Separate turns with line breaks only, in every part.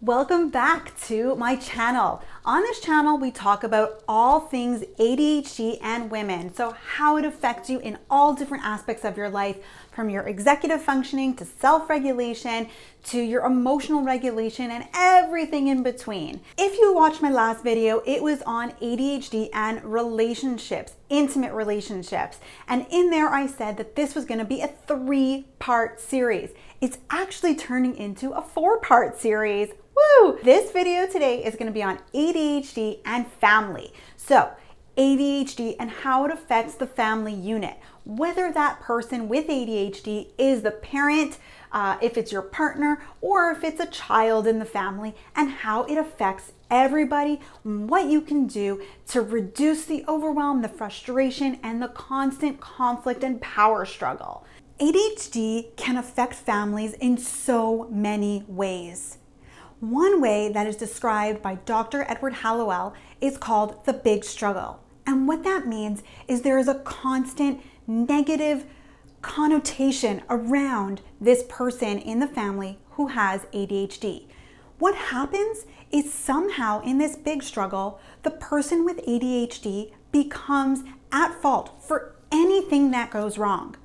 Welcome back to my channel. On this channel, we talk about all things ADHD and women. So how it affects you in all different aspects of your life, from your executive functioning to self-regulation to your emotional regulation and everything in between. If you watched my last video, it was on ADHD and relationships, intimate relationships. And in there, I said that this was gonna be a 3-part series. It's actually turning into a 4-part series. Woo! This video today is going to be on ADHD and family. So, ADHD and how it affects the family unit. Whether that person with ADHD is the parent, if it's your partner, or if it's a child in the family, and how it affects everybody, what you can do to reduce the overwhelm, the frustration, and the constant conflict and power struggle. ADHD can affect families in so many ways. One way that is described by Dr. Edward Hallowell is called the big struggle. And what that means is there is a constant negative connotation around this person in the family who has ADHD. What happens is somehow in this big struggle, the person with ADHD becomes at fault for anything that goes wrong.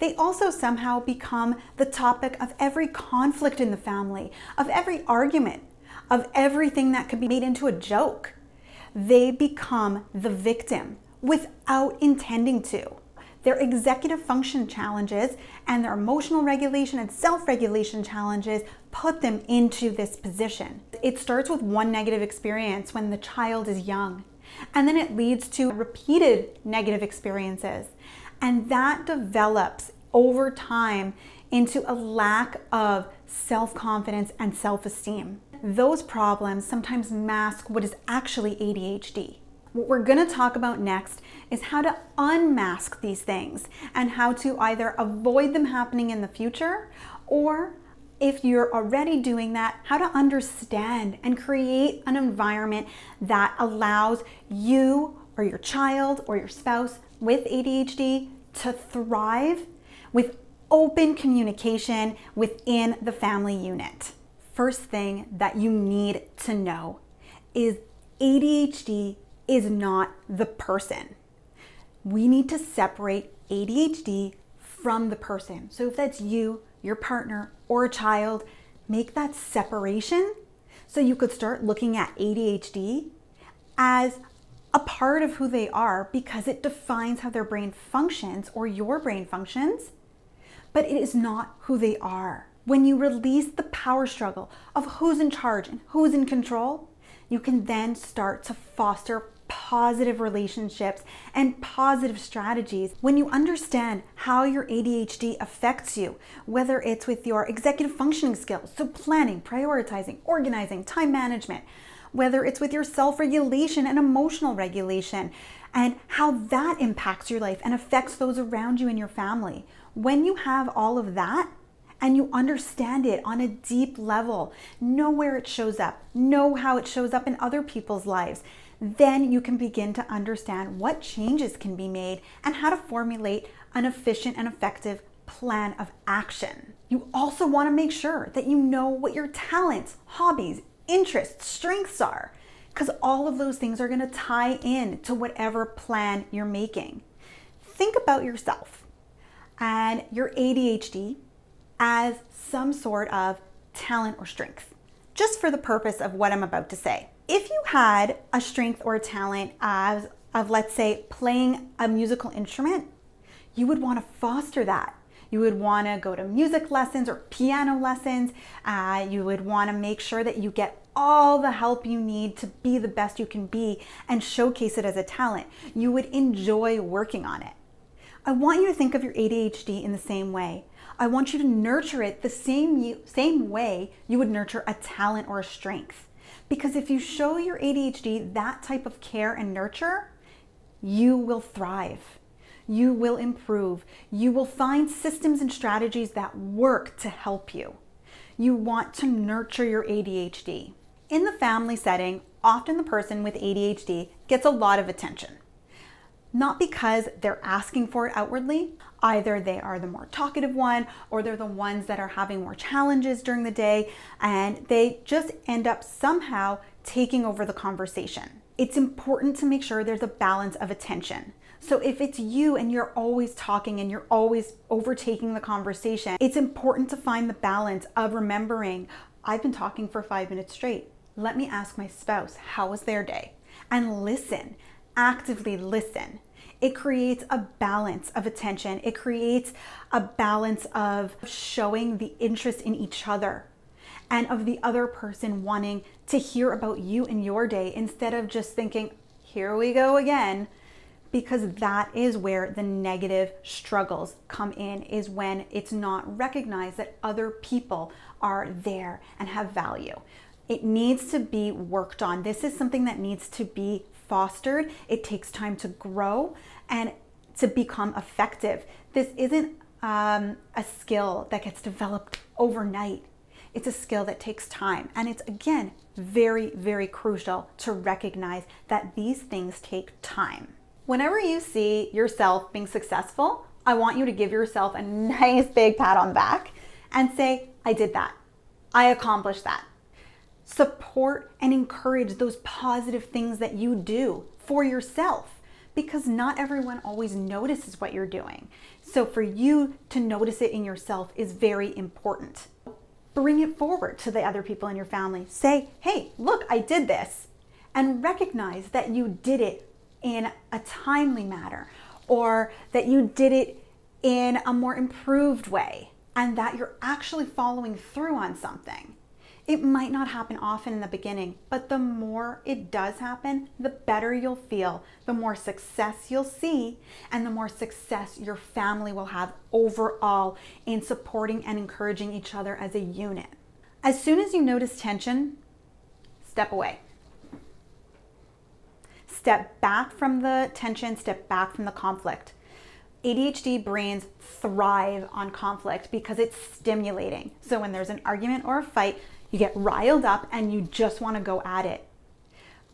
They also somehow become the topic of every conflict in the family, of every argument, of everything that could be made into a joke. They become the victim without intending to. Their executive function challenges and their emotional regulation and self-regulation challenges put them into this position. It starts with one negative experience when the child is young, and then it leads to repeated negative experiences. And that develops over time into a lack of self-confidence and self-esteem. Those problems sometimes mask what is actually ADHD. What we're going to talk about next is how to unmask these things and how to either avoid them happening in the future, or if you're already doing that, how to understand and create an environment that allows you or your child or your spouse with ADHD to thrive with open communication within the family unit. First thing that you need to know is ADHD is not the person. We need to separate ADHD from the person. So if that's you, your partner, or a child, make that separation so you could start looking at ADHD as a part of who they are, because it defines how their brain functions or your brain functions, but it is not who they are. When you release the power struggle of who's in charge and who's in control, you can then start to foster positive relationships and positive strategies. When you understand how your ADHD affects you, whether it's with your executive functioning skills, so planning, prioritizing, organizing, time management, whether it's with your self-regulation and emotional regulation, and how that impacts your life and affects those around you and your family. When you have all of that and you understand it on a deep level, know where it shows up, know how it shows up in other people's lives, then you can begin to understand what changes can be made and how to formulate an efficient and effective plan of action. You also want to make sure that you know what your talents, hobbies, interests, strengths are, because all of those things are going to tie in to whatever plan you're making. Think about yourself and your ADHD as some sort of talent or strength, just for the purpose of what I'm about to say. If you had a strength or a talent of, let's say, playing a musical instrument, you would want to foster that. You would want to go to music lessons or piano lessons. You would want to make sure that you get all the help you need to be the best you can be and showcase it as a talent. You would enjoy working on it. I want you to think of your ADHD in the same way. I want you to nurture it the same way you would nurture a talent or a strength. Because if you show your ADHD that type of care and nurture, you will thrive. You will improve. You will find systems and strategies that work to help you. You want to nurture your ADHD. In the family setting, often the person with ADHD gets a lot of attention. Not because they're asking for it outwardly. Either they are the more talkative one, or they're the ones that are having more challenges during the day, and they just end up somehow taking over the conversation. It's important to make sure there's a balance of attention. So if it's you and you're always talking and you're always overtaking the conversation, it's important to find the balance of remembering, I've been talking for 5 minutes straight. Let me ask my spouse, how was their day? And listen, actively listen. It creates a balance of attention. It creates a balance of showing the interest in each other and of the other person wanting to hear about you and your day instead of just thinking, here we go again, because that is where the negative struggles come in, is when it's not recognized that other people are there and have value. It needs to be worked on. This is something that needs to be fostered. It takes time to grow and to become effective. This isn't a skill that gets developed overnight. It's a skill that takes time. And it's, again, very, very crucial to recognize that these things take time. Whenever you see yourself being successful, I want you to give yourself a nice big pat on the back and say, I did that. I accomplished that. Support and encourage those positive things that you do for yourself, because not everyone always notices what you're doing. So for you to notice it in yourself is very important. Bring it forward to the other people in your family. Say, hey, look, I did this. And recognize that you did it in a timely manner, or that you did it in a more improved way, and that you're actually following through on something. It might not happen often in the beginning, but the more it does happen, the better you'll feel, the more success you'll see, and the more success your family will have overall in supporting and encouraging each other as a unit. As soon as you notice tension, step away. Step back from the tension, step back from the conflict. ADHD brains thrive on conflict because it's stimulating. So when there's an argument or a fight, you get riled up and you just want to go at it.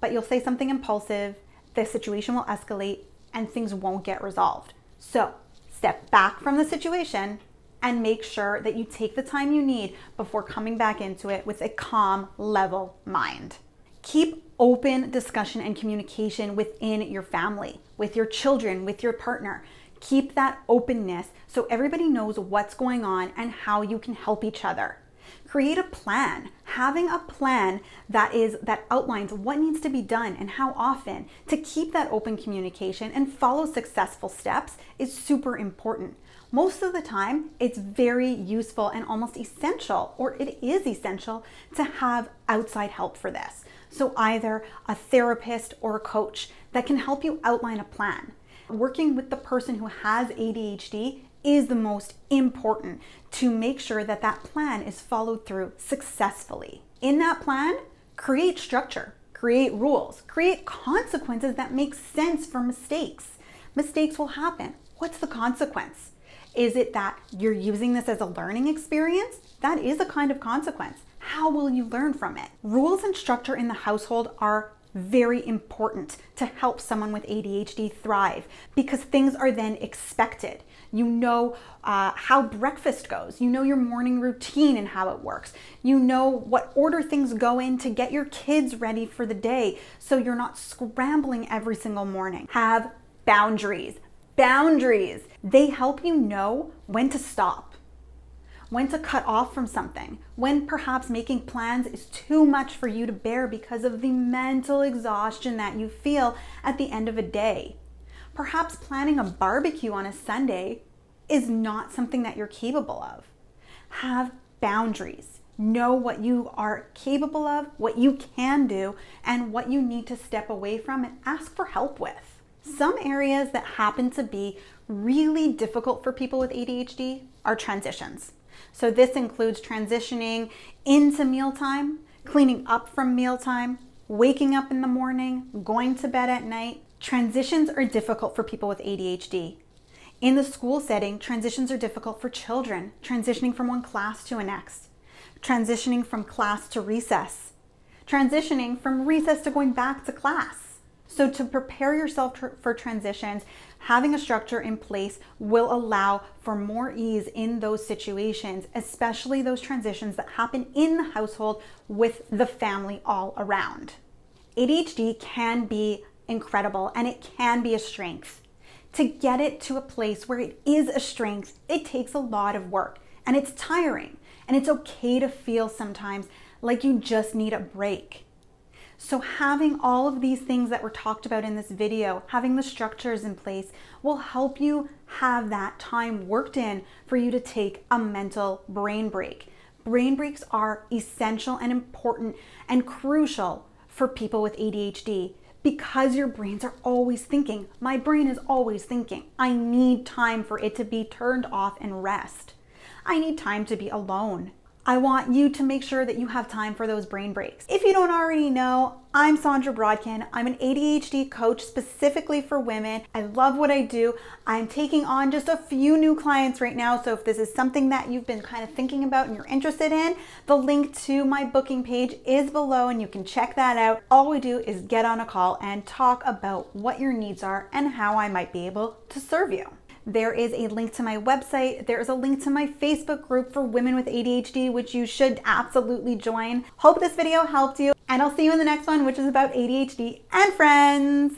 But you'll say something impulsive, the situation will escalate, and things won't get resolved. So step back from the situation and make sure that you take the time you need before coming back into it with a calm, level mind. Keep open discussion and communication within your family, with your children, with your partner. Keep that openness so everybody knows what's going on and how you can help each other. Create a plan. Having a plan that outlines what needs to be done and how often to keep that open communication and follow successful steps is super important. Most of the time, it's very useful and almost essential, or it is essential, to have outside help for this. So either a therapist or a coach that can help you outline a plan. Working with the person who has ADHD is the most important to make sure that that plan is followed through successfully. In that plan, create structure, create rules, create consequences that make sense for mistakes. Mistakes will happen. What's the consequence? Is it that you're using this as a learning experience? That is a kind of consequence. How will you learn from it? Rules and structure in the household are very important to help someone with ADHD thrive, because things are then expected. You know how breakfast goes. You know your morning routine and how it works. You know what order things go in to get your kids ready for the day, so you're not scrambling every single morning. Have boundaries. Boundaries. They help you know when to stop, when to cut off from something, when perhaps making plans is too much for you to bear because of the mental exhaustion that you feel at the end of a day. Perhaps planning a barbecue on a Sunday is not something that you're capable of. Have boundaries. Know what you are capable of, what you can do, and what you need to step away from and ask for help with. Some areas that happen to be really difficult for people with ADHD are transitions. So this includes transitioning into mealtime, cleaning up from mealtime, waking up in the morning, going to bed at night. Transitions are difficult for people with ADHD. In the school setting, transitions are difficult for children, transitioning from one class to the next, transitioning from class to recess, transitioning from recess to going back to class. So to prepare yourself for transitions, having a structure in place will allow for more ease in those situations, especially those transitions that happen in the household with the family all around. ADHD can be incredible and it can be a strength. To get it to a place where it is a strength, it takes a lot of work and it's tiring, and it's okay to feel sometimes like you just need a break. So having all of these things that were talked about in this video, having the structures in place, will help you have that time worked in for you to take a mental brain break. Brain breaks are essential and important and crucial for people with ADHD because your brains are always thinking. My brain is always thinking. I need time for it to be turned off and rest. I need time to be alone. I want you to make sure that you have time for those brain breaks. If you don't already know, I'm Saundra Brodkin. I'm an ADHD coach specifically for women. I love what I do. I'm taking on just a few new clients right now. So if this is something that you've been kind of thinking about and you're interested in, the link to my booking page is below and you can check that out. All we do is get on a call and talk about what your needs are and how I might be able to serve you. There is a link to my website. There is a link to my Facebook group for women with ADHD, which you should absolutely join. Hope this video helped you, and I'll see you in the next one, which is about ADHD and friends.